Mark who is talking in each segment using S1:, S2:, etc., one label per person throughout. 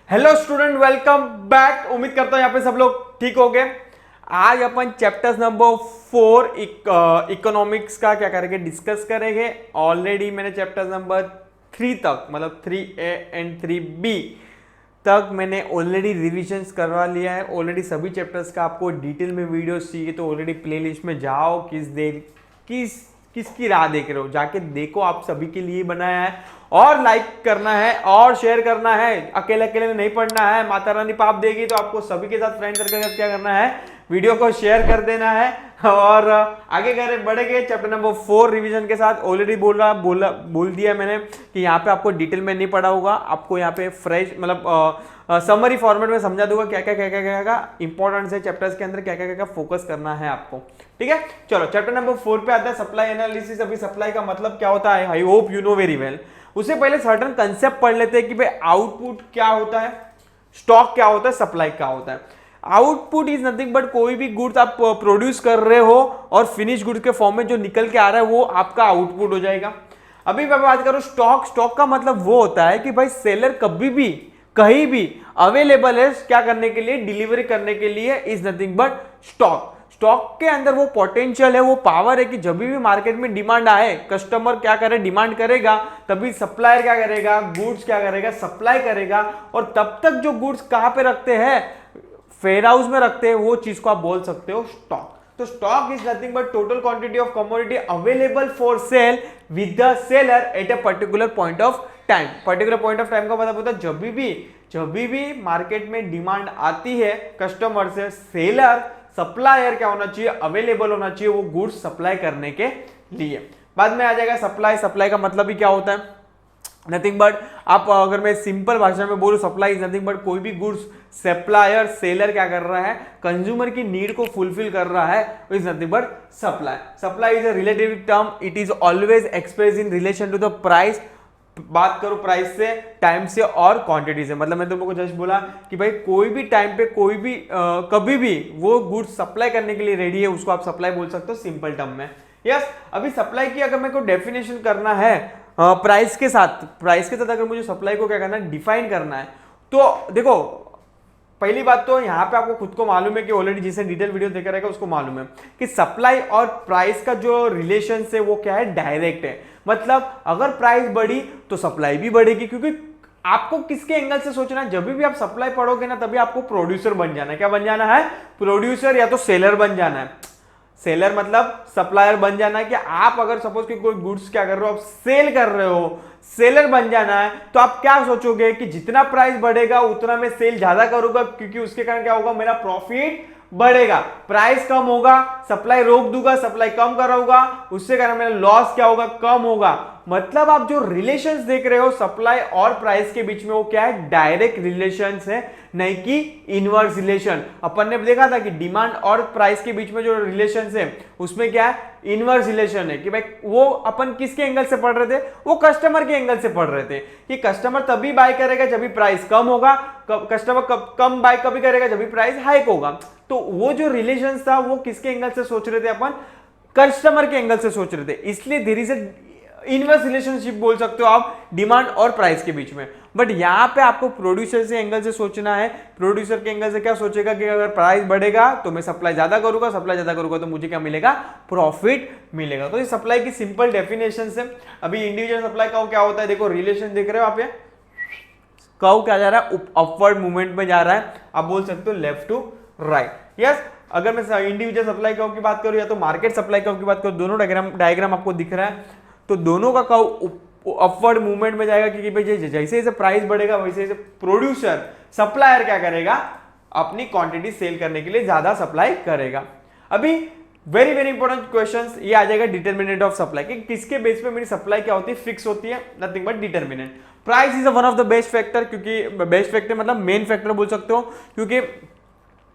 S1: Hello student, welcome back. उम्मीद करता हूं यहाँ पे सब लोग ठीक हो गए। आज अपन चैप्टर्स नंबर 4 इकोनॉमिक्स का क्या करेंगे, डिस्कस करेंगे। ऑलरेडी मैंने चैप्टर नंबर 3 तक, मतलब 3A एंड 3B तक मैंने ऑलरेडी रिविजन्स करवा लिया है। ऑलरेडी सभी चैप्टर्स का आपको डिटेल में वीडियो चाहिए तो ऑलरेडी प्लेलिस्ट में जाओ। किसकी राह देख रहे हो, जाके देखो। आप सभी के लिए बनाया है और लाइक करना है और शेयर करना है। अकेले अकेले नहीं पढ़ना है, माता रानी पाप देगी। तो आपको सभी के साथ फ्रेंड सर्कल क्या करना है, वीडियो को शेयर कर देना है और आगे बढ़ेंगे चैप्टर नंबर 4 रिवीजन के साथ। ऑलरेडी बोल दिया मैंने कि यहाँ पे आपको डिटेल में नहीं पढ़ा होगा। आपको यहाँ पे फ्रेश मतलब समरी फॉर्मेट में समझा दूंगा क्या क्या इंपॉर्टेंट है चैप्टर्स के अंदर, क्या फोकस करना है आपको। ठीक है, चलो चैप्टर नंबर 4 पे आता है सप्लाई एनालिसिस। अभी सप्लाई का मतलब क्या होता है, I hope you know very well. उससे पहले सर्टेन कंसेप्ट पढ़ लेते हैं कि भाई आउटपुट क्या होता है, स्टॉक क्या होता है, सप्लाई क्या होता है। आउटपुट इज नथिंग बट कोई भी गुड्स आप प्रोड्यूस कर रहे हो और फिनिश गुड्स के फॉर्म में जो निकल के आ रहा है वो आपका आउटपुट हो जाएगा। अभी मैं बात करूं स्टॉक का मतलब वो होता है कि भाई सेलर कभी भी कहीं भी अवेलेबल है क्या करने के लिए, डिलीवरी करने के लिए। इज नथिंग बट स्टॉक के अंदर वो पोटेंशियल है, वो पावर है कि जब भी मार्केट में डिमांड आए, कस्टमर क्या करे, डिमांड करेगा, तभी सप्लायर क्या करेगा, गुड्स क्या करेगा, सप्लाई करेगा। और तब तक जो गुड्स कहां पे रखते हैं, फेयर हाउस में रखते हैं, वो चीज को आप बोल सकते हो स्टॉक। तो stock is nothing but total quantity of commodity available for sale with the seller at a particular point of time. Particular point of time का मतलब होता है जब भी मार्केट में डिमांड आती है कस्टमर से, सेलर सप्लायर क्या होना चाहिए, अवेलेबल होना चाहिए वो गुड्स सप्लाई करने के लिए। बाद में आ जाएगा सप्लाई का मतलब ही क्या होता है, नथिंग बट आप अगर मैं सिंपल भाषा में बोलूं, सप्लाई इज नथिंग बट कोई भी गुड्स सप्लायर सेलर क्या कर रहा है, कंज्यूमर की नीड को फुलफिल कर रहा है, is nothing but supply is a relative term. It is always express in relation to the price. बात करो प्राइस से, टाइम से और क्वांटिटी से। मतलब मैं तुम लोगों को जस्ट बोला कि भाई कोई भी टाइम पे कोई भी कभी भी वो गुड्स सप्लाई करने के लिए रेडी है, उसको आप सप्लाई बोल सकते हो सिंपल टर्म में। यस, अभी सप्लाई की अगर मेरे को डेफिनेशन करना है प्राइस के साथ अगर मुझे सप्लाई को क्या करना है, डिफाइन करना है, तो देखो पहली बात तो यहाँ पे आपको खुद को मालूम है कि ऑलरेडी जिसे डिटेल वीडियो देखा रहेगा उसको मालूम है कि सप्लाई और प्राइस का जो रिलेशन है वो क्या है, डायरेक्ट है। मतलब अगर प्राइस बढ़ी तो सप्लाई भी बढ़ेगी, क्योंकि आपको किसके एंगल से सोचना है, जब भी आप सप्लाई पढ़ोगे ना तभी आपको प्रोड्यूसर बन जाना है। क्या बन जाना है, प्रोड्यूसर या तो सेलर बन जाना है। सेलर मतलब सप्लायर बन जाना है कि आप अगर सपोज कि कोई गुड्स क्या कर रहे हो, आप सेल कर रहे हो, सेलर बन जाना है। तो आप क्या सोचोगे कि जितना प्राइस बढ़ेगा उतना मैं सेल ज्यादा करूंगा, क्योंकि उसके कारण क्या होगा, मेरा प्रॉफिट बढ़ेगा। प्राइस कम होगा, सप्लाई रोक दूंगा, सप्लाई कम कराऊंगा, उससे कारण मेरा लॉस क्या होगा, कम होगा। मतलब आप जो रिलेशंस देख रहे हो सप्लाई और प्राइस के बीच में, वो क्या है, डायरेक्ट रिलेशंस है, नहीं कि इनवर्स रिलेशन। अपन ने देखा था कि डिमांड और प्राइस के बीच में जो रिलेशंस है उसमें क्या है, इनवर्स रिलेशन है। कि भाई वो अपन किसके एंगल से पढ़ रहे थे, वो कस्टमर के एंगल से पढ़ रहे थे कि कस्टमर तभी बाय करेगा जब भी प्राइस कम होगा, कस्टमर कम बाय कभी करेगा जब भी प्राइस हाइक होगा। तो वो जो रिलेशन था वो किसके एंगल से सोच रहे थे, अपन कस्टमर के एंगल से सोच रहे थे। इसलिए there is a inverse relationship बोल सकते हो आप डिमांड और प्राइस के बीच में। बट यहां पे आपको प्रोड्यूसर से एंगल से सोचना है। प्रोड्यूसर के एंगल से क्या सोचेगा कि अगर प्राइस बढ़ेगा तो मैं सप्लाई ज्यादा करूंगा, सप्लाई ज्यादा करूंगा तो मुझे क्या मिलेगा, प्रॉफिट मिलेगा। तो ये सप्लाई की सिंपल डेफिनेशन है। अभी इंडिविजुअल सप्लाई का क्या होता है, देखो रिलेशन देख रहे हो आप, ये कर्व क्या जा रहा है, अपवर्ड मूवमेंट में जा रहा है। आप बोल सकते हो लेफ्ट टू राइट। यस, अगर मैं इंडिविजुअल सप्लाई कर्व की बात करूं या तो मार्केट सप्लाई कर्व की बात करूं, दोनों डायग्राम आपको दिख रहा है, तो दोनों का कर्व अपवर्ड मूवमेंट में जाएगा। क्योंकि भाई जैसे जैसे प्राइस बढ़ेगा वैसे वैसे प्रोड्यूसर सप्लायर क्या करेगा, अपनी क्वांटिटी सेल करने के लिए ज्यादा सप्लाई करेगा। अभी वेरी वेरी इंपॉर्टेंट क्वेश्चंस ये आ जाएगा, डिटरमिनेंट ऑफ सप्लाई, कि किसके बेस पे मेरी सप्लाई क्या होती है, फिक्स होती है, nothing but determinant. Price is one of the best factor, क्योंकि बेस्ट फैक्टर मतलब मेन फैक्टर बोल सकते हो, क्योंकि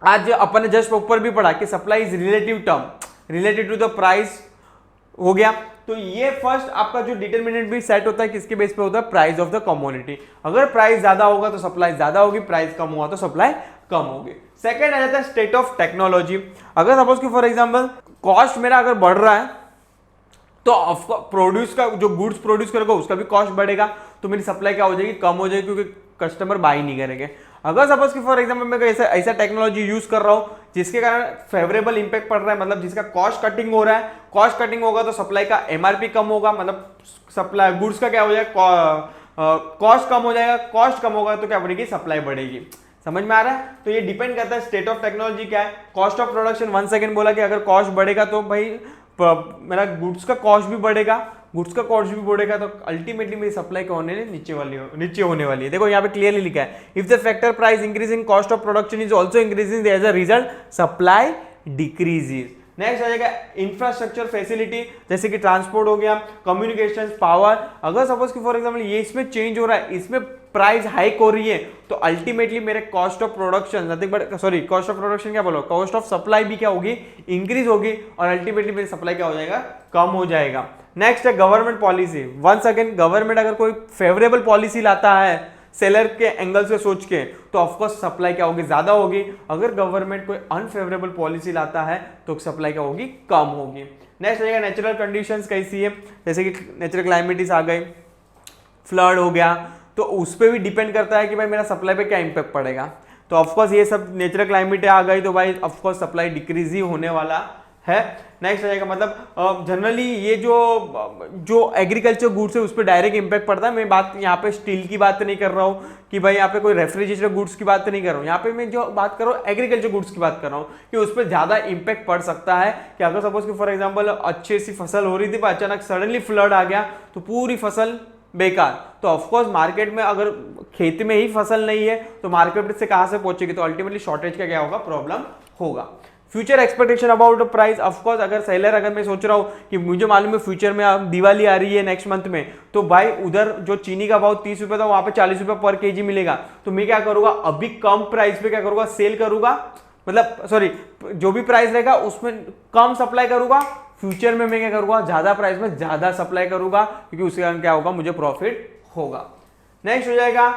S1: आज अपन ने जस्ट ऊपर भी पढ़ा कि supply is relative term, related to the price हो गया। तो ये फर्स्ट आपका जो डिटरमिनेंट भी सेट होता है किसके बेस पे होता है, प्राइस ऑफ द कमोडिटी। अगर प्राइस ज्यादा होगा तो सप्लाई ज्यादा होगी, प्राइस कम होगा तो सप्लाई कम होगी। सेकंड आ जाता है स्टेट ऑफ टेक्नोलॉजी। अगर सपोज कि फॉर एग्जांपल कॉस्ट मेरा अगर बढ़ रहा है तो प्रोड्यूस का जो गुड्स प्रोड्यूस करेगा उसका भी कॉस्ट बढ़ेगा, तो मेरी सप्लाई क्या हो जाएगी, कम हो जाएगी, क्योंकि कस्टमर बाई नहीं करेंगे। अगर सपोज कि फॉर एग्जांपल मैं ऐसा टेक्नोलॉजी यूज कर रहा हूँ जिसके कारण फेवरेबल इंपैक्ट पड़ रहा है, मतलब जिसका कॉस्ट कटिंग हो रहा है, कॉस्ट कटिंग होगा तो सप्लाई का एमआरपी कम होगा, मतलब सप्लाई गुड्स का क्या हो जाएगा, कॉस्ट कम हो जाएगा, कॉस्ट कम होगा तो क्या बढ़ेगी, सप्लाई बढ़ेगी। समझ में आ रहा है? तो ये डिपेंड करता है स्टेट ऑफ टेक्नोलॉजी क्या है। Cost of production, one second बोला कि अगर कॉस्ट बढ़ेगा तो भाई मेरा गुड्स का कॉस्ट भी बढ़ेगा, गुड्स का कॉस्ट भी बढ़ेगा तो अल्टीमेटली मेरी सप्लाई क्या होने नीचे होने वाली है। देखो यहाँ पे क्लियरली लिखा है, if the factor price increasing cost of production is also increasing, as a result supply decreases. Next आ जाएगा इंफ्रास्ट्रक्चर फैसिलिटी, जैसे कि ट्रांसपोर्ट हो गया, कम्युनिकेशन, पावर। अगर सपोज कि फॉर एग्जांपल ये इसमें चेंज हो रहा है, इसमें प्राइस हाइक हो रही है तो अल्टीमेटली मेरे cost of production nothing but cost of production क्या बोलो, कॉस्ट ऑफ सप्लाई भी क्या होगी, इंक्रीज होगी और अल्टीमेटली मेरी सप्लाई क्या हो जाएगा, कम हो जाएगा। नेक्स्ट है government policy. Once again government अगर कोई फेवरेबल पॉलिसी लाता है सेलर के एंगल से सोच के तो ऑफकोर्स सप्लाई क्या होगी, ज्यादा होगी। अगर गवर्नमेंट कोई अनफेवरेबल पॉलिसी लाता है तो सप्लाई क्या होगी, कम होगी। नेक्स्ट आएगा नेचुरल कंडीशंस कैसी है, जैसे कि नेचुरल क्लाइमेटिस आ गई, फ्लड हो गया, तो उस पर भी डिपेंड करता है कि भाई मेरा सप्लाई पे क्या इंपैक्ट पड़ेगा। तो ऑफकोर्स ये सब नेचुरल क्लाइमेट आ गई तो भाई ऑफकोर्स सप्लाई डिक्रीज ही होने वाला है। नेक्स्ट आएगा मतलब जनरली ये जो एग्रीकल्चर गुड्स है उस पर डायरेक्ट इंपैक्ट पड़ता है। मैं बात यहाँ पे स्टील की बात नहीं कर रहा हूँ कि भाई यहाँ पे कोई रेफ्रिजरेटर गुड्स की बात नहीं कर रहा हूँ, यहाँ पे मैं जो बात कर रहा हूँ एग्रीकल्चर गुड्स की बात कर रहा हूँ कि उस पर ज्यादा इंपैक्ट पड़ सकता है। कि अगर सपोज कि फॉर एग्जाम्पल अच्छी सी फसल हो रही थी पर अचानक सडनली फ्लड आ गया तो पूरी फसल बेकार, तो ऑफकोर्स मार्केट में अगर खेत में ही फसल नहीं है तो मार्केट से कहां से पहुंचेगी, तो अल्टीमेटली शॉर्टेज का क्या होगा, प्रॉब्लम होगा। Future expectation about price, of course अगर सेलर, अगर मैं सोच रहा हूं कि मुझे मालूम है फ्यूचर में अब दिवाली आ रही है नेक्स्ट मंथ में, तो भाई उधर जो चीनी का भाव 30 रुपए था वहां पे 40 रुपए पर केजी मिलेगा, तो मैं क्या करूंगा, अभी कम प्राइस पे क्या करूंगा, सेल करूंगा, मतलब सॉरी जो भी प्राइस रहेगा उसमें कम सप्लाई करूंगा। फ्यूचर में मैं क्या करूंगा, ज्यादा प्राइस में ज्यादा सप्लाई करूंगा क्योंकि उसके कारण क्या होगा, मुझे प्रॉफिट होगा। नेक्स्ट हो जाएगा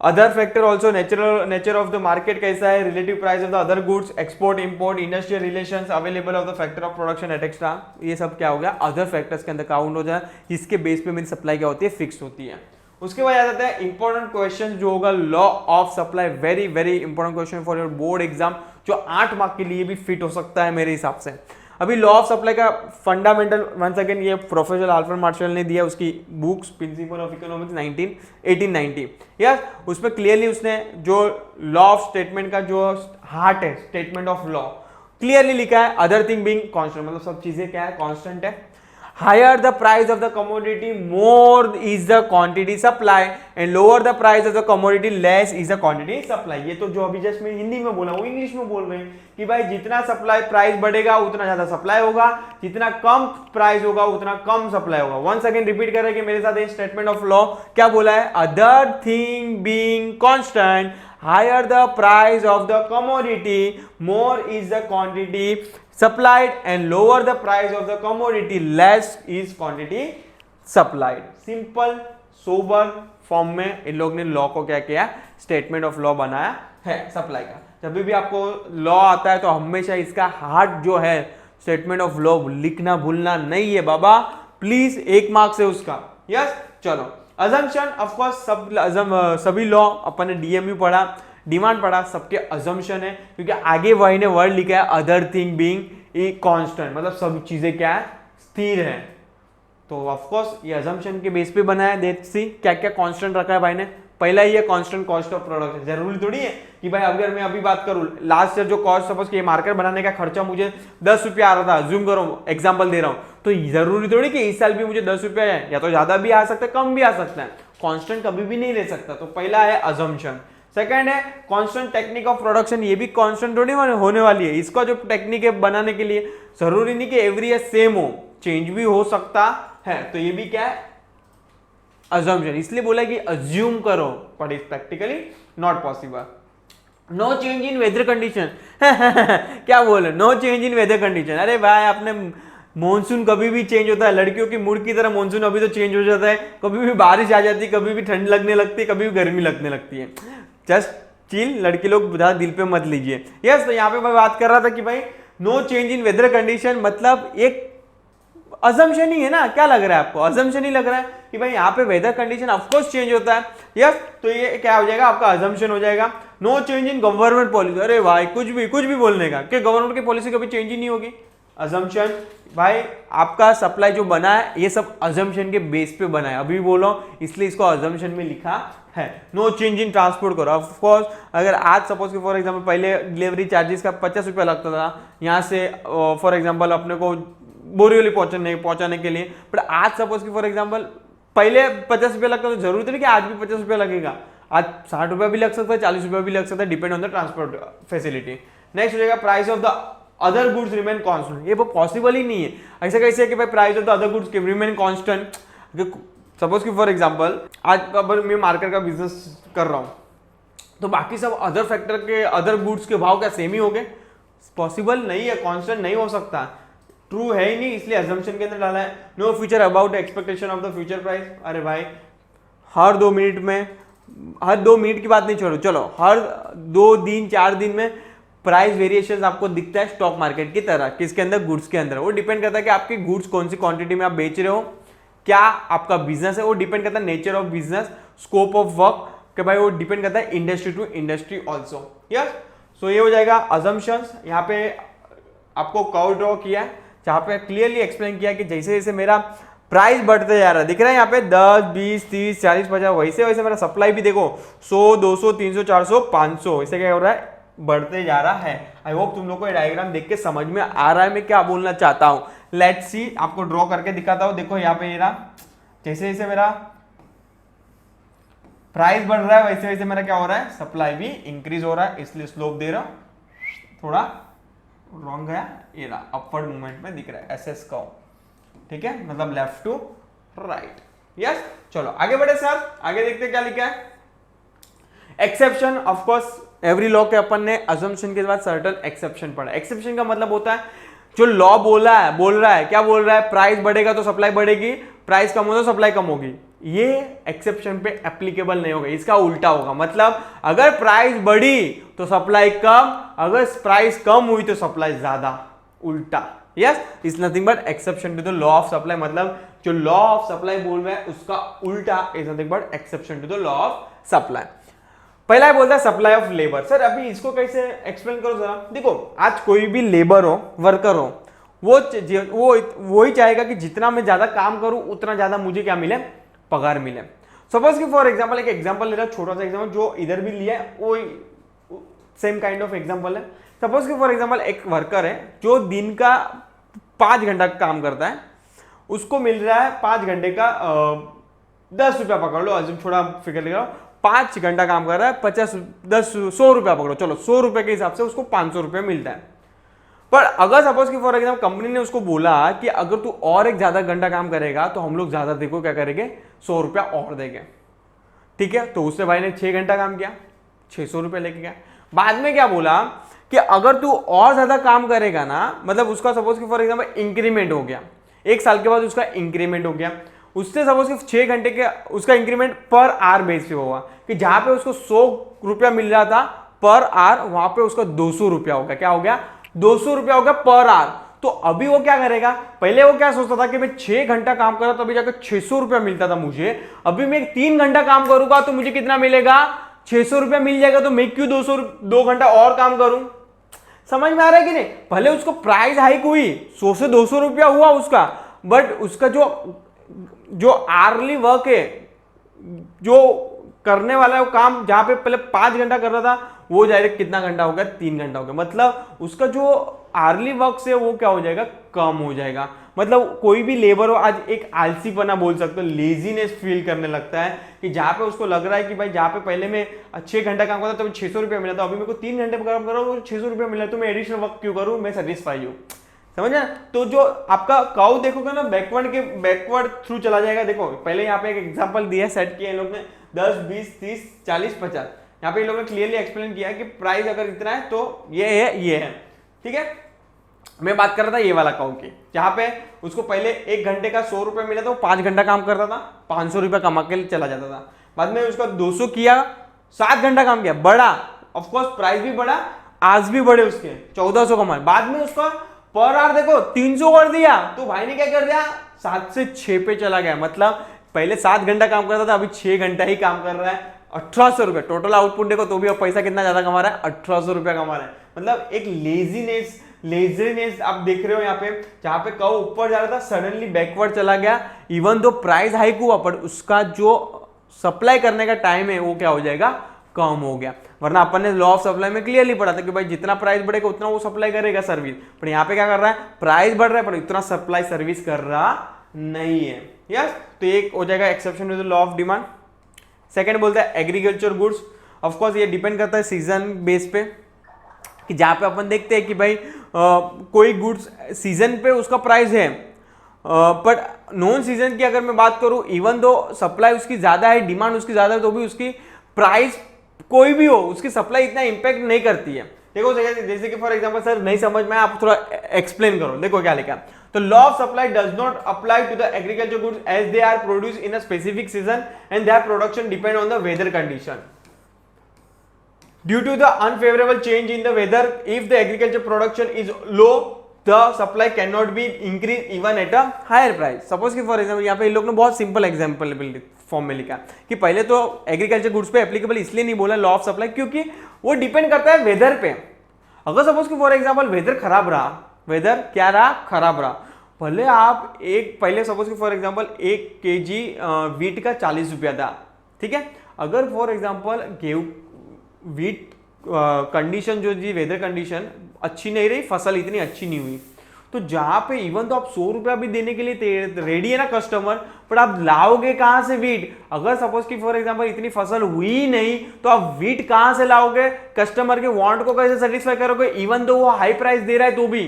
S1: other factor also, nature of the market कैसा है, relative price of the other goods, export import, industrial relations, available of the factor of production etcetera, ये सब क्या हो गया, अदर फैक्टर्स के अंदर काउंट हो जाए, इसके बेस पे मेरी सप्लाई क्या होती है, फिक्स होती है। उसके बाद आ जाता है इंपॉर्टेंट क्वेश्चन जो होगा law of supply, very very important question for your board exam, जो 8 मार्क के लिए भी फिट हो सकता है मेरे हिसाब से। अभी लॉ ऑफ सप्लाई का फंडामेंटल वंस अगेन ये प्रोफेसर अल्फ्रेड मार्शल ने दिया, उसकी books principle of economics 1890, yes उसमें क्लियरली उसने जो लॉ ऑफ स्टेटमेंट का जो हार्ट है, स्टेटमेंट ऑफ लॉ क्लियरली लिखा है, अदर थिंग बीइंग कांस्टेंट, मतलब सब चीजें क्या है, कांस्टेंट है। Higher the price of the commodity, more is the quantity supply, and lower the price of the commodity, less is the quantity supply। ये तो जो अभी जस्ट मैं हिंदी में बोला वो इंग्लिश में बोल रहे हैं कि भाई जितना सप्लाई प्राइस बढ़ेगा उतना ज्यादा सप्लाई होगा, जितना कम प्राइस होगा उतना कम सप्लाई होगा। वंस अगेन रिपीट कर रहे हैं कि मेरे साथ ये स्टेटमेंट ऑफ लॉ क्या बोला है, other thing being constant, higher the price of the commodity, more is the quantity supplied, and lower the price of the commodity, less is quantity supplied। Simple sober form में इन लोग ने law को क्या किया, statement of law बनाया है supply का। जब भी आपको लॉ आता है तो हमेशा इसका हार्ट जो है स्टेटमेंट ऑफ लॉ लिखना भूलना नहीं है बाबा, प्लीज 1 मार्क्स है उसका। यस चलो अजम्पशन, ऑफ कोर्स सभी लॉ अपन ने डीएमयू पढ़ा, डिमांड पढ़ा, सबके अजम्पशन है क्योंकि आगे वही ने वर्ड लिखा है other thing being a constant, मतलब सब चीजें क्या है, स्थिर है। तो ऑफ कोर्स ये अजम्पशन के बेस पे बना है। लेट्स सी क्या क्या कांस्टेंट रखा है भाई ने। पहला ही है कांस्टेंट कॉस्ट ऑफ प्रोडक्शन। जरूरी थोड़ी है कि भाई अगर मैं अभी बात करूं लास्ट ईयर जो कॉस्ट सपोज कि मार्कर बनाने का खर्चा मुझे 10 रुपया आ रहा था, जूम करो एग्जांपल दे रहा हूं, तो जरूरी थोड़ी कि इस साल भी मुझे 10 रुपया है, या तो ज्यादा भी आ सकता है कम भी आ सकता है, कांस्टेंट कभी भी नहीं रह सकता। तो पहला है अजम्पशन। सेकंड है कांस्टेंट टेक्निक ऑफ प्रोडक्शन, ये भी कांस्टेंट थोड़ी होने वाली है। इसका जो टेक्निक है बनाने के लिए जरूरी नहीं कि एवरी ईयर सेम हो, चेंज भी हो सकता है, तो ये भी क्या है अजम्पशन। इसलिए बोला कि अज्यूम करो, but is practically not possible. No change in weather condition क्या बोले, no change in weather condition. अरे भाई आपने मॉनसून कभी भी चेंज होता है, लड़कियों की मूड की तरह मॉनसून अभी तो चेंज हो जाता है, कभी भी बारिश आ जाती है, कभी भी ठंड लगने लगती है, कभी भी गर्मी लगने लगती है। जस्ट चिल, लड़के लोग ज्यादा दिल पे मत लीजिए। यस तो यहाँ पे मैं बात कर रहा था कि भाई no change in weather condition मतलब एक अजम्पशन ही है ना, क्या लग रहा है आपको, अजम्पशन ही लग रहा है कि भाई यहाँ पे वेदर कंडीशन ऑफकोर्स चेंज होता है। यस, तो ये क्या हो जाएगा, आपका अजम्पशन हो जाएगा। No change in government policy, अरे भाई कुछ भी बोलने का कि गवर्नमेंट की पॉलिसी कभी चेंज ही नहीं होगी। अजम्पशन भाई आपका सप्लाई जो बना है ये सब अजम्पशन के बेस पे बना है, अभी बोलो इसलिए इसको अजम्पशन में लिखा है। नो चेंज इन ट्रांसपोर्ट करो, ऑफ कोर्स अगर आज सपोज कि फॉर एग्जांपल पहले डिलीवरी चार्जेस का 50 रुपया लगता था यहाँ से फॉर एग्जांपल अपने को बोरीवली पहुंचाने के लिए, बट आज सपोज कि फॉर एग्जांपल पहले 50 रुपया लगता था, जरूरी नहीं कि आज भी 50 रुपया लगेगा, आज 60 रुपया भी लग सकता है, 40 रुपया भी लग सकता है, depend on the transport facility. Next हो जाएगा price of the other goods remain constant, ये पॉसिबल ही नहीं है। ऐसा कैसे है कि भाई price of the other goods remain constant, suppose कि फॉर एग्जांपल आज अगर मैं मार्केट का बिजनेस कर रहा हूं तो बाकी सब अदर फैक्टर के अदर गुड्स के भाव क्या सेम ही हो गए, पॉसिबल नहीं है, कांस्टेंट नहीं हो सकता, ट्रू है ही नहीं, इसलिए अजम्पशन के अंदर डाला है। No future about expectation of the future price, अरे भाई हर 2 मिनट में, हर 2 मिनट की बात नहीं छोड़ो, चलो हर 2 दिन 4 दिन में प्राइस वेरिएशन आपको दिखता है स्टॉक मार्केट की तरह, किसके अंदर, गुड्स के अंदर। वो डिपेंड करता है कि आपके गुड्स कौन सी क्वांटिटी में आप बेच रहे हो, क्या आपका बिजनेस है, वो डिपेंड करता है nature of business, scope of work कि भाई वो डिपेंड करता है industry to industry also. Yes, so ये हो जाएगा अजम्पशंस। यहाँ पे आपको कर्व ड्रॉ किया है जहाँ पे क्लियरली एक्सप्लेन किया कि जैसे जैसे मेरा प्राइस बढ़ते जा रहा है, दिख रहा है यहाँ पे 10, 20, 30, 40, 50, वैसे वैसे मेरा सप्लाई भी देखो 100, 200, 300, 400, 500 ऐसे क्या हो रहा है, बढ़ते जा रहा है। आई होप तुम लोग को ये डायग्राम देख के समझ में आ रहा है मैं क्या बोलना चाहता हूँ। लेट्स सी, आपको ड्रॉ करके दिखाता हूँ। देखो यहाँ पे ये रहा, जैसे जैसे मेरा प्राइस बढ़ रहा है वैसे वैसे मेरा क्या हो रहा है, सप्लाई भी इंक्रीज हो रहा है, इसलिए स्लोप दे रहा हूं, थोड़ा रॉन्ग गया, ये रहा अपवर्ड मूवमेंट में दिख रहा है एसएस कर्व, ठीक है, मतलब लेफ्ट टू राइट। यस, चलो आगे बढ़े सर, आगे देखते क्या लिखा है। Exception, of course every law के अपन ने अजम्पशन के बाद सर्टेन एक्सेप्शन पढ़ा। एक्सेप्शन का मतलब होता है जो लॉ बोल रहा है, क्या बोल रहा है, प्राइस बढ़ेगा तो सप्लाई बढ़ेगी, प्राइस कम होगा तो सप्लाई कम होगी, ये एक्सेप्शन पे एप्लीकेबल नहीं होगा, इसका उल्टा होगा। मतलब अगर प्राइस बढ़ी तो सप्लाई कम, अगर प्राइस कम हुई तो सप्लाई ज्यादा, उल्टा। Yes, is nothing but exception to the law of supply, मतलब जो लॉ ऑफ सप्लाई बोल रहा है उसका उल्टा is nothing but exception to the law of supply. पहला है बोलता है सप्लाई ऑफ लेबर। सर अभी इसको कैसे एक्सप्लेन करो जरा। देखो आज कोई भी लेबर हो, वर्कर हो, वो ही चाहेगा कि जितना मैं ज्यादा काम करूं उतना ज्यादा मुझे क्या मिले, पगार मिले। सपोज कि फॉर एग्जांपल एक एग्जांपल ले रहा हूं, छोटा सा एग्जांपल जो इधर भी लिया है वो सेम काइंड ऑफ एग्जांपल है। सपोज कि फॉर एग्जांपल एक वर्कर है जो दिन का 5 घंटा काम करता है, उसको मिल रहा है 5 घंटे का 10 रुपया पकड़ लो, आज थोड़ा फिगर ले 5 घंटा काम कर रहा है, 50, 10, 100 रुपया पकड़ो, चलो 100 रुपए के हिसाब से उसको 500 रुपया मिलता है। पर अगर सपोज कि फॉर एग्जांपल कंपनी ने उसको बोला कि अगर तू और एक ज्यादा घंटा काम करेगा तो हम लोग ज्यादा देखो क्या करेंगे, 100 रुपया और देंगे, ठीक है। तो उससे भाई ने 6 घंटा काम किया, 600 रुपया लेके गया। बाद में क्या बोला कि अगर तू और ज्यादा काम करेगा ना, मतलब उसका सपोज कि फॉर एग्जांपल इंक्रीमेंट हो गया, 1 साल के बाद उसका इंक्रीमेंट हो गया, उससे सपोज कि 6 घंटे के उसका इंक्रीमेंट पर आवर बेस पे होगा, कि जहां पे उसको 100 रुपया मिल रहा था पर आवर, वहां पे उसका 200 रुपया हो गया, क्या हो गया, 200 रुपया हो गया पर आवर। तो अभी वो क्या करेगा, पहले वो क्या सोचता था कि मैं 6 घंटा काम कर रहा था, अभी जाकर 600 रुपया मिलता था मुझे, अभी मैं 3 घंटा काम करूंगा तो मुझे कितना मिलेगा, 600 रुपया मिल जाएगा, तो मैं क्यों 2 घंटा और काम करूं। समझ में आ रहा है कि नहीं। भले उसको प्राइस हाइक हुई, 100 से 200 रुपया हुआ उसका, बट उसका जो आर्ली वर्क है, जो करने वाला है वो काम, जहां पे पहले 5 घंटा कर रहा था वो डायरेक्ट कितना घंटा हो गया, 3 घंटा हो गया। मतलब उसका जो आर्ली वर्क से वो क्या हो जाएगा, कम हो जाएगा। मतलब कोई भी लेबर हो आज एक आलसीपना बोल सकते हो, लेजीनेस फील करने लगता है, कि जहां पे उसको लग रहा है कि भाई जहां पे पहले मैं 6 घंटा काम करता तो 600 रुपया मिला था, अभी मेरे को 3 घंटे काम कर रहा हूँ 600 रुपया मिला, तो मैं एडिशनल वर्क क्यों करूँ, मैं सेटिस्फाई हूँ। समझ ना। तो जो आपका काउ देखोगे ना, बैकवर्ड थ्रू चला जाएगा। देखो पहले यहाँ पे एक एग्जांपल दिया, सेट किया इन लोग ने 10, 20, 30, 40, 50, यहाँ पे इन लोगों ने क्लियरली एक्सप्लेन किया कि प्राइस अगर इतना है तो ये है, ठीक है। मैं बात कर रहा था ये वाला काउ की, जहां पे उसको पहले 1 घंटे का 100 रुपया मिला था, वो 5 घंटा काम करता था, 500 रुपया कमा के चला जाता था। बाद में उसका 200 किया, 7 घंटा काम किया, बढ़ा, ऑफकोर्स प्राइस भी बढ़ा, आज भी बढ़े उसके 1400 कमाए। बाद में उसका पर आवर देखो 300 कर दिया, तो भाई ने क्या कर दिया 7 से 6 पे चला गया। मतलब पहले 7 घंटा काम करता था, अभी 6 घंटा ही काम कर रहा है। 1800 रुपए टोटल आउटपुट देखो, तो भी अब पैसा कितना ज्यादा कमा रहा है, 1800 रुपया कमा रहा है। मतलब एक लेजीनेस आप देख रहे हो यहाँ पे, जहां पे कव ऊपर जा रहा था सडनली बैकवर्ड चला गया। इवन दो प्राइस हाइक हुआ, पर उसका जो सप्लाई करने का टाइम है वो क्या हो जाएगा, कम हो गया। वरना अपन ने लॉ ऑफ सप्लाई में क्लियरली पढ़ा था कि भाई जितना प्राइस बढ़ेगा उतना वो सप्लाई करेगा सर्विस, पर यहाँ पे क्या कर रहा है, प्राइस बढ़ रहा है पर उतना सप्लाई सर्विस कर रहा नहीं है। यस, तो एक हो जाएगा exception to the law of demand. Second बोलता है एग्रीकल्चर गुड्स। ऑफ कोर्स ये डिपेंड करता है सीजन बेस पे, कि जहां पे अपन देखते हैं कि भाई कोई गुड्स सीजन पे उसका प्राइस है, बट नॉन सीजन की अगर मैं बात करूं, इवन दो सप्लाई उसकी ज्यादा है, डिमांड उसकी ज्यादा है, तो भी उसकी प्राइस कोई भी हो उसकी सप्लाई इतना इंपैक्ट नहीं करती है। देखो जैसे कि फॉर एग्जांपल सर नहीं समझ में, आप थोड़ा एक्सप्लेन करो। देखो क्या लिखा, तो law of supply does not apply to the agriculture goods as they are produce in a specific season and their production depend on the weather condition. Due to the unfavorable change in the weather, if the agriculture production is low, the supply cannot be increased even at a higher price. Suppose कि for example यहाँ पे इन लोग ने बहुत simple example form में लिखा कि पहले तो एग्रीकल्चर गुड्स पे एप्लीकेबल इसलिए नहीं बोला लॉ ऑफ सप्लाई, क्योंकि वो डिपेंड करता है वेदर पे। अगर सपोज कि फॉर एग्जाम्पल वेदर खराब रहा, वेदर क्या रहा, खराब रहा, भले आप पहले सपोज कि फॉर एग्जाम्पल 1 kg वीट का 40 रुपया था, ठीक है। अगर फॉर एग्जाम्पल गेहूं वीट कंडीशन जो जी वेदर कंडीशन अच्छी नहीं रही, फसल इतनी अच्छी नहीं हुई, तो जहां पे इवन तो आप 100 रुपया भी देने के लिए रेडी है ना कस्टमर, पर आप लाओगे कहां से वीट? अगर सपोज कि फॉर एग्जांपल इतनी फसल हुई नहीं, तो आप वीट कहां से लाओगे? कस्टमर के वांट को कैसे सेटिस्फाई करोगे, इवन तो वो हाई प्राइस दे रहा है तो भी?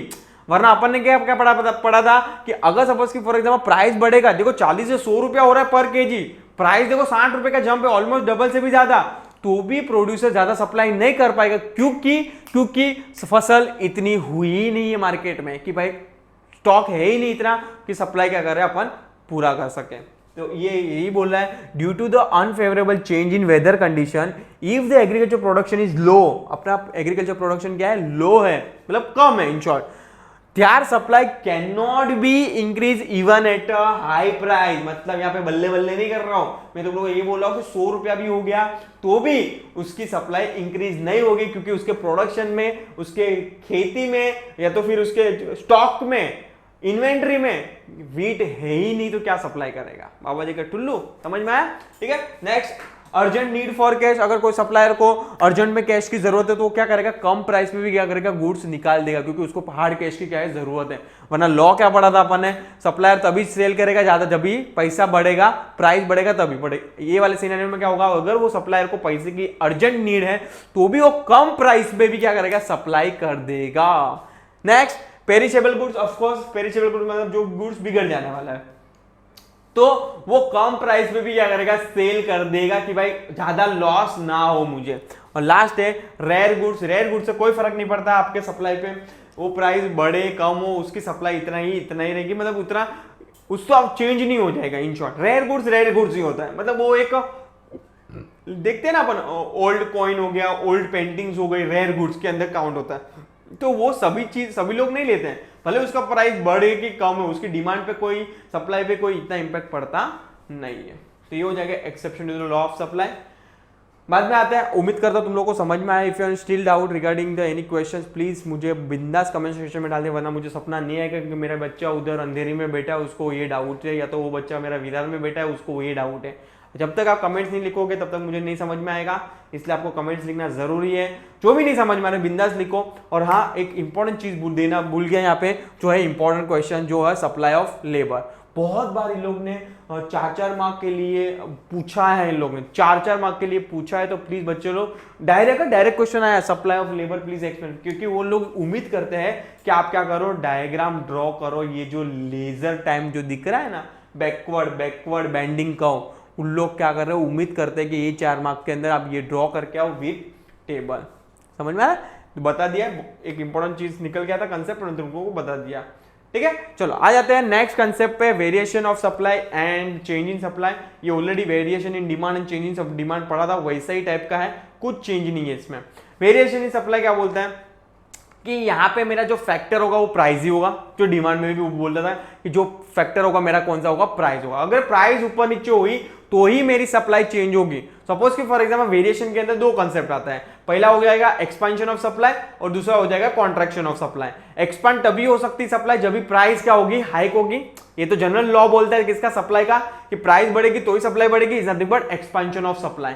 S1: वरना अपन ने क्या क्या पढ़ा था कि अगर सपोज कि फॉर एग्जांपल प्राइस बढ़ेगा, देखो 40 से 100 रुपया हो रहा है पर केजी, प्राइस देखो 60 रुपए का जंप है, ऑलमोस्ट डबल से भी ज्यादा, तो भी प्रोड्यूसर ज्यादा सप्लाई नहीं कर पाएगा। क्योंकि फसल इतनी हुई नहीं है मार्केट में कि भाई स्टॉक है ही नहीं इतना कि सप्लाई क्या कर रहे हैं अपन पूरा कर सके। तो ये यही बोल रहा है, due to the unfavourable change in weather condition if the agriculture production is low, अपना एग्रीकल्चर प्रोडक्शन क्या है, लो है, मतलब कम है in short, their supply cannot be increase even at a high price। मतलब यहाँ पे बल्ले बल्ले नहीं कर रहा हूं मैं, तुम लोगों को ये बोल रहा हूं कि 100 रुपया भी हो गया तो भी उसकी सप्लाई इंक्रीज नहीं होगी, क्योंकि उसके प्रोडक्शन में, उसके खेती में, या तो फिर उसके स्टॉक में, इन्वेंट्री में वीट है ही नहीं, तो क्या सप्लाई करेगा? बाबा जी का टुल्लू, समझ में आया? ठीक है। Next, urgent need for cash. अगर कोई सप्लायर को अर्जेंट में कैश की जरूरत है तो वो क्या करेगा, कम प्राइस पे भी क्या करेगा, गुड्स निकाल देगा, क्योंकि उसको हार्ड कैश की क्या है, जरूरत है। वरना लॉ क्या पढ़ा था अपन ने, सप्लायर तभी सेल करेगा ज्यादा जब भी पैसा बढ़ेगा, प्राइस बढ़ेगा तभी बढ़ेगा। ये वाले सिनेरियो में क्या होगा, अगर वो सप्लायर को पैसे की अर्जेंट नीड है तो भी वो कम प्राइस पे भी क्या करेगा, सप्लाई कर देगा। Next, perishable goods. Of course perishable goods मतलब जो गुड्स बिगड़ जाने वाला है, तो वो कम प्राइस पे भी क्या करेगा, सेल कर देगा कि भाई ज्यादा लॉस ना हो मुझे। और लास्ट है रेयर गुड्स। रेयर गुड्स से कोई फर्क नहीं पड़ता आपके सप्लाई पे, वो प्राइस बढ़े कम हो उसकी सप्लाई इतना ही रहेगी, मतलब उतना उसको अब चेंज नहीं हो जाएगा। इन शॉर्ट रेयर गुड्स ही होता है, मतलब वो एक देखते हैं ना अपन, ओल्ड कॉइन हो गया, ओल्ड पेंटिंग्स हो गई, रेयर गुड्स के अंदर काउंट होता है। तो वो सभी लोग नहीं लेते हैं, भले उसका प्राइस बढ़े कि कम है, उसकी डिमांड पे कोई, सप्लाई पे कोई इतना इंपैक्ट पड़ता नहीं है। तो ये हो जाएगा exception to the law of supply. बाद में आते हैं, उम्मीद करता हूं तुम लोगों को समझ में आया। If you are still doubt regarding the any questions, please मुझे बिंदास कमेंट सेक्शन में डाल दे, वरना मुझे सपना नहीं आएगा कि मेरा बच्चा उधर अंधेरी में बैठा है उसको ये डाउट है, या तो वो बच्चा मेरा विरार में बैठा है उसको ये डाउट है। जब तक आप कमेंट्स नहीं लिखोगे तब तक मुझे नहीं समझ में आएगा, इसलिए आपको कमेंट्स लिखना जरूरी है। जो भी नहीं समझ में आ रहा बिंदास लिखो। और हाँ, एक इंपॉर्टेंट चीज भूल गया यहाँ पे, जो है इंपॉर्टेंट क्वेश्चन, जो है सप्लाई ऑफ लेबर। बहुत बार इन लोग ने 4 मार्क के लिए पूछा है, इन लोग ने 4 मार्क के लिए पूछा है, तो प्लीज बच्चे लोग डायरेक्ट क्वेश्चन आया supply of labour please explain, क्योंकि वो लोग उम्मीद करते हैं कि आप क्या करो, डायग्राम ड्रॉ करो। ये जो लेजर टाइम जो दिख रहा है ना, बैकवर्ड बेंडिंग कर्व, उन लोग क्या कर रहे हैं, उम्मीद करते हैं कि ये 4 मार्क के अंदर आप ये ड्रॉ करके आओ विद टेबल। समझ में आया? तो बता दिया, एक इंपॉर्टेंट चीज निकल गया था कंसेप्ट, तुमको बता दिया। ठीक है, चलो आ जाते हैं नेक्स्ट कंसेप्ट पे, variation of supply and change in supply. ये already variation in demand and change in demand पढ़ा था, वैसा ही टाइप का है, कुछ चेंज नहीं है इसमें। वेरिएशन इन सप्लाई क्या बोलते हैं कि यहाँ पे मेरा जो फैक्टर होगा वो प्राइस ही होगा, जो डिमांड में भी बोल रहा था कि जो फैक्टर होगा मेरा कौन सा होगा, प्राइस होगा। अगर प्राइस ऊपर नीचे हुई तो ही मेरी सप्लाई चेंज होगी। सपोज कि फॉर एग्जांपल वेरिएशन के अंदर दो कंसेप्ट आता है, पहला हो जाएगा एक्सपेंशन ऑफ सप्लाई और दूसरा हो जाएगा कॉन्ट्रैक्शन ऑफ सप्लाई। एक्सपांड तभी हो सकती सप्लाई जब भी प्राइस क्या होगी, हाइक होगी। ये तो जनरल लॉ बोलता है किसका, सप्लाई का, कि प्राइस बढ़ेगी तो ही सप्लाई बढ़ेगी, is nothing but expansion of supply.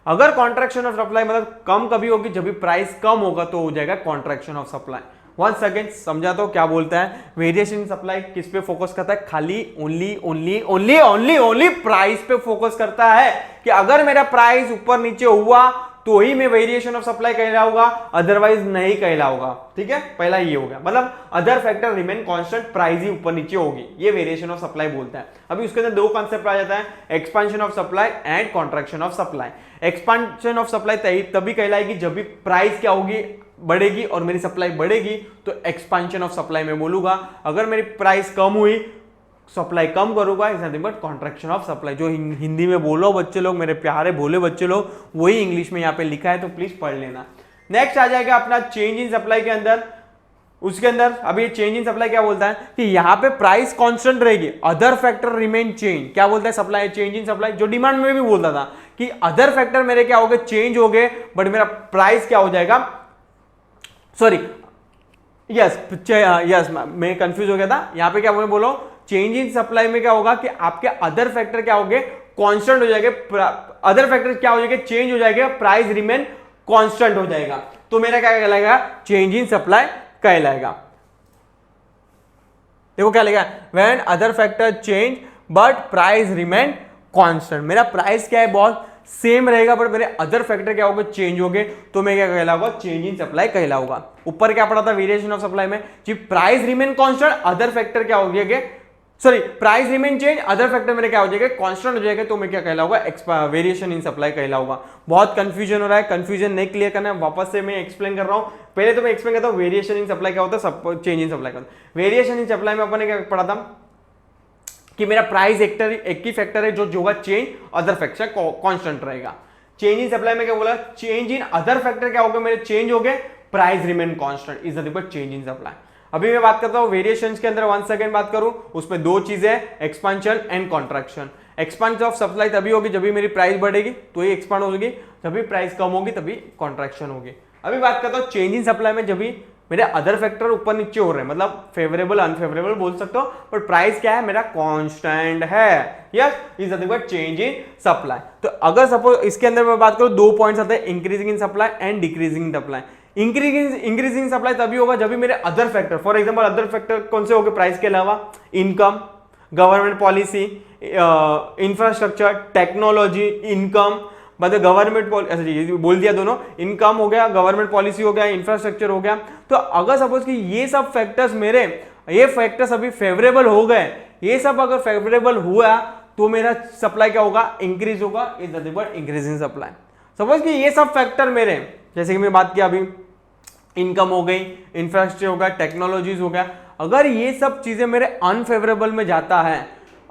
S1: अगर कॉन्ट्रैक्शन ऑफ सप्लाई मतलब कम कभी होगी, जब भी प्राइस कम होगा तो हो जाएगा contraction of supply. Once again समझा तो क्या बोलता है, वेरिएशन इन सप्लाई किस पे फोकस करता है, खाली ओनली प्राइस पे फोकस करता है कि अगर मेरा प्राइस ऊपर नीचे हुआ तो ही मैं वेरिएशन ऑफ सप्लाई कहलाऊंगा, अदरवाइज नहीं कहलाऊंगा। ठीक है, पहला ये हो गया, मतलब other factor remain constant, price ही ऊपर नीचे होगी, ये वेरिएशन ऑफ सप्लाई बोलता है। अभी उसके अंदर दो कॉन्सेप्ट आ जाता है, expansion of supply and contraction of supply. Expansion of supply तभी कहलाएगी जब भी प्राइस क्या होगी, बढ़ेगी और मेरी सप्लाई बढ़ेगी, तो एक्सपेंशन ऑफ सप्लाई में बोलूंगा। अगर मेरी प्राइस कम हुई, सप्लाई कम करूंगा, is nothing but contraction of supply. जो हिंदी में बोलो बच्चे लोग, मेरे प्यारे भोले बच्चे लोग, वही इंग्लिश में यहाँ पे लिखा है, तो प्लीज पढ़ लेना। नेक्स्ट आ जाएगा अपना चेंज इन सप्लाई के अंदर। उसके अंदर अभी चेंज इन सप्लाई क्या बोलता है कि यहाँ पे प्राइस कांस्टेंट रहेगी, अदर फैक्टर रिमेन चेंज। क्या बोलता है सप्लाई, चेंज इन सप्लाई, जो डिमांड में भी बोलता था कि अदर फैक्टर मेरे क्या हो गए, चेंज हो गए, बट मेरा प्राइस क्या हो जाएगा, सॉरी यस मैं कंफ्यूज हो गया था। यहां पे क्या बोलो, चेंज इन सप्लाई में क्या होगा कि आपके अदर फैक्टर क्या होंगे, कांस्टेंट हो जाएंगे। अदर फैक्टर क्या हो जाएंगे, चेंज हो जाएगा, प्राइस रिमेन कांस्टेंट हो जाएगा, तो मेरा क्या कहलाएगा, चेंज इन सप्लाई कहलाएगा। देखो क्या लिखा है, when other factor change but price remain constant. मेरा प्राइस क्या है बॉस, सेम रहेगा, बट मेरे अदर फैक्टर क्या होगा, चेंज हो गए, तो मैं क्या कहलाऊंगा, चेंज इन सप्लाई कहलाऊंगा। ऊपर क्या पड़ा था वेरिएशन ऑफ सप्लाई में, जी price remain constant, other factor क्या हो जाएगा, sorry price remain change, other factor मेरे क्या हो जाएगा, कांस्टेंट हो जाएगा, तो मैं क्या कहलाऊंगा, वेरिएशन इन सप्लाई कहलाऊंगा। बहुत कंफ्यूजन हो रहा है, कंफ्यूजन नहीं क्लियर करना है, वापस से मैं एक्सप्लेन कर रहा हूं। पहले तो मैं एक्सप्लेन करता हूं वेरिएशन इन सप्लाई क्या होता है, चेंज इन सप्लाई का। वेरिएशन इन सप्लाई में अपन ने क्या पढ़ा था कि मेरा प्राइस एक ही फैक्टर है जो होगा चेंज, अदर फैक्टर कांस्टेंट रहेगा। चेंज इन सप्लाई में क्या बोला, चेंज इन अदर फैक्टर क्या हो गए, मेरे चेंज हो गए, price remain constant, is nothing but change in supply. अभी मैं बात करता हूं वेरिएशंस के अंदर, वन सेकंड बात करूं, उसमें दो चीजें हैं, expansion and contraction. Expansion of supply तभी होगी जब भी मेरी प्राइस बढ़ेगी तो ही एक्सपांड होगी, जब भी प्राइस कम होगी तभी कॉन्ट्रैक्शन होगी। अभी बात करता हूं चेंज इन सप्लाई में, जब भी मेरे अदर फैक्टर ऊपर नीचे हो रहे हैं, मतलब फेवरेबल अनफेवरेबल बोल सकते हो, बट प्राइस क्या है मेरा कांस्टेंट है, yes is nothing but change in supply. तो अगर सपोज इसके अंदर मैं बात करूं, दो पॉइंट्स आते हैं, increasing in supply and decreasing in supply. Increasing supply तभी होगा जब भी मेरे other factor, for example other factor कौन से होंगे प्राइस के अलावा, income, government policy, infrastructure, technology, income, मतलब गवर्नमेंट पॉलिसी बोल दिया दोनों, इनकम हो गया, गवर्नमेंट पॉलिसी हो गया, इंफ्रास्ट्रक्चर हो गया। तो अगर सपोज कि ये सब फैक्टर्स मेरे, ये फैक्टर्स अभी फेवरेबल हो गए, ये सब अगर फेवरेबल हुआ तो मेरा सप्लाई क्या होगा, इंक्रीज होगा, is nothing but increasing supply. Suppose कि ये सब फैक्टर मेरे, जैसे कि मैं बात किया अभी, इनकम हो गई, इंफ्रास्ट्रक्चर हो गया, टेक्नोलॉजीज हो गया, अगर ये सब चीजें मेरे अनफेवरेबल में जाता है,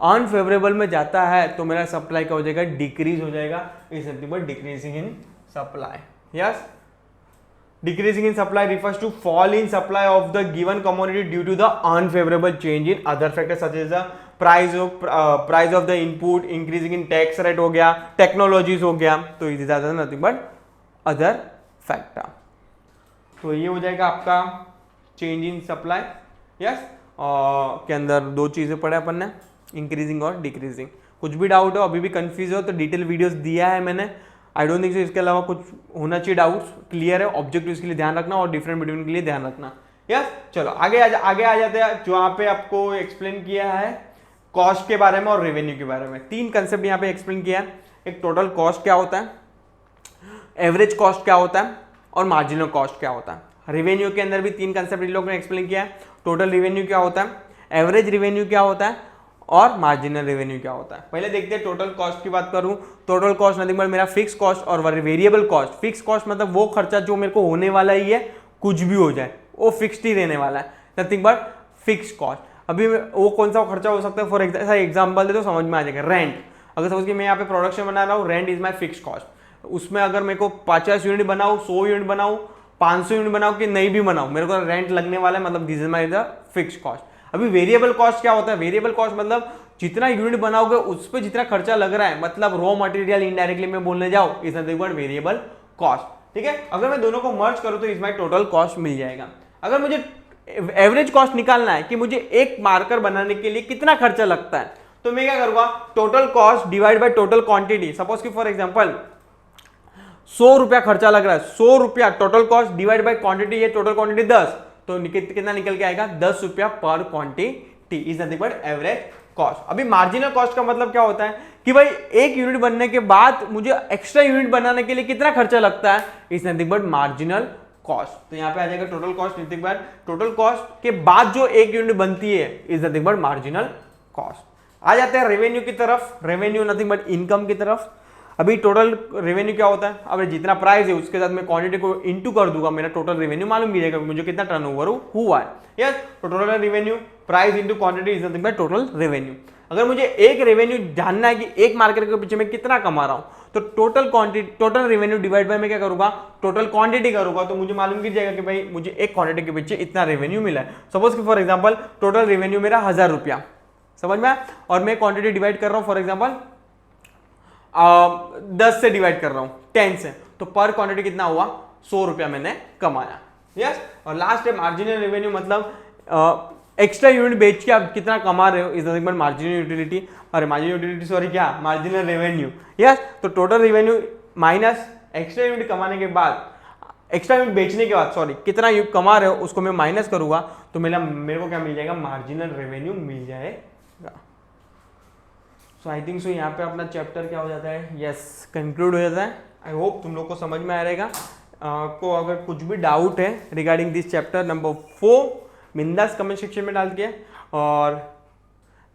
S1: अनफेवरेबल में जाता है तो मेरा सप्लाई क्या हो जाएगा, डिक्रीज हो जाएगा, is nothing but decreasing in supply. Yes, decreasing in supply refers to fall in supply of the given commodity due to the unfavorable change in other factors such as the price of the input, increasing in tax rate हो गया, technologies हो गया, तो is nothing but other factor. तो ये हो जाएगा आपका चेंज इन सप्लाई। यस, के अंदर दो चीजें पढ़े अपन ने, इंक्रीजिंग और डिक्रीजिंग। कुछ भी डाउट हो, अभी भी कंफ्यूज हो, तो डिटेल वीडियोस दिया है मैंने, आई डोंट थिंक सो इसके अलावा कुछ होना चाहिए डाउट्स, क्लियर है। ऑब्जेक्टिव्स के लिए ध्यान रखना और डिफरेंट बिटवीन के लिए ध्यान रखना। यस, चलो आगे आ जाते हैं, जो यहाँ पे आपको एक्सप्लेन किया है कॉस्ट के बारे में और रेवेन्यू के बारे में। तीन कंसेप्ट यहाँ पे एक्सप्लेन किया है, एक टोटल कॉस्ट क्या होता है, एवरेज कॉस्ट क्या होता है और मार्जिनल कॉस्ट क्या होता है। रेवेन्यू के अंदर भी तीन कंसेप्ट इन लोगों ने एक्सप्लेन किया है, टोटल रेवेन्यू क्या होता है, एवरेज रेवेन्यू क्या होता है और मार्जिनल रेवेन्यू क्या होता है। पहले देखते हैं टोटल कॉस्ट की बात करूं, टोटल कॉस्ट नथिंग बट मेरा फिक्स कॉस्ट और वेरिएबल कॉस्ट। फिक्स कॉस्ट मतलब वो खर्चा जो मेरे को होने वाला ही है, कुछ भी हो जाए वो फिक्स्ड ही रहने वाला है, नथिंग बट फिक्स कॉस्ट। अभी वो कौन सा खर्चा हो सकता है, फॉर एग्जाम्पल दे तो समझ में आ जाएगा, रेंट। अगर सपोज कि मैं यहाँ पे प्रोडक्शन बना रहा हूँ, rent is my fix cost, उसमें अगर मेरे को 50 यूनिट बनाऊँ, 100 यूनिट बनाऊँ, 500 यूनिट बनाओ कि नहीं भी बनाओ, मेरे को रेंट लगने वाला है, मतलब this is my the fix cost. अभी वेरिएबल कॉस्ट क्या होता है? वेरिएबल कॉस्ट मतलब जितना यूनिट बनाओगे उस पर जितना खर्चा लग रहा है, मतलब रॉ मटेरियल इनडायरेक्टली मैं बोलने जाऊँ is nothing but variable cost. ठीक है, अगर मैं दोनों को मर्ज करूं तो इसमें टोटल कॉस्ट मिल जाएगा। अगर मुझे एवरेज कॉस्ट निकालना है कि मुझे एक मार्कर बनाने के लिए कितना खर्चा लगता है, तो मैं क्या करूंगा, total cost divide by total quantity. Suppose कि फॉर एग्जांपल 100 रुपया खर्चा लग रहा है, 100 रुपया total cost divide by quantity है, टोटल क्वांटिटी 10, तो कितना निकल के आएगा, 10 रुपया पर quantity is nothing but average cost. अभी मार्जिनल कॉस्ट का मतलब क्या होता है कि भाई एक यूनिट बनने के बाद मुझे एक्स्ट्रा यूनिट बनाने के लिए कितना खर्चा लगता है, is nothing but marginal cost. तो यहां पे आ जाएगा total cost, nothing but total cost के बाद जो एक यूनिट बनती है is nothing but marginal cost. आ जाते हैं रेवेन्यू की तरफ, रेवेन्यू नथिंग बट इनकम की तरफ। अभी टोटल रेवेन्यू क्या होता है, अब जितना प्राइस है उसके साथ मैं क्वांटिटी को इनटू कर दूंगा, मेरा टोटल रेवेन्यू मालूम गिरेगा मुझे कितना टर्नओवर हुआ है। यस, तो total revenue price into quantity is nothing but total revenue. अगर मुझे एक रेवेन्यू जानना है कि एक मार्केट के पीछे मैं कितना कमा रहा हूं, तो total quantity, total revenue divide by मैं क्या करूंगा, टोटल क्वांटिटी करूंगा, तो मुझे मालूम गिर जाएगा कि भाई मुझे एक क्वांटिटी के पीछे इतना रेवेन्यू मिला है। सपोज कि फॉर एग्जांपल टोटल रेवेन्यू मेरा 1000 रुपया, समझ में, और मैं क्वांटिटी डिवाइड कर रहा हूं फॉर एग्जांपल 10 से डिवाइड कर रहा हूं 10 से, तो पर क्वांटिटी कितना हुआ, 100 रुपया मैंने कमाया। यस, और लास्ट है मार्जिनल रेवेन्यू, मतलब एक्स्ट्रा यूनिट बेच के आप कितना कमा रहे हो is nothing but marginal utility, और मार्जिनल यूटिलिटी सॉरी क्या, मार्जिनल रेवेन्यू। यस, तो total revenue minus extra unit कमाने के बाद, एक्स्ट्रा यूनिट बेचने के बाद सॉरी कितना कमा रहे हो उसको मैं माइनस करूंगा, तो मेरे को क्या मिल जाएगा, मार्जिनल रेवेन्यू मिल जाएगा। सो आई थिंक सो यहाँ पे अपना चैप्टर क्या हो जाता है, यस कंक्लूड हो जाता है। आई होप तुम लोग को समझ में आ रहेगा। को अगर कुछ भी डाउट है रिगार्डिंग दिस चैप्टर नंबर 4 बिंदास कमेंट सेक्शन में डाल के, और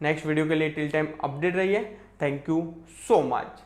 S1: नेक्स्ट वीडियो के लिए टिल टाइम अपडेट रहिए। Thank you so much.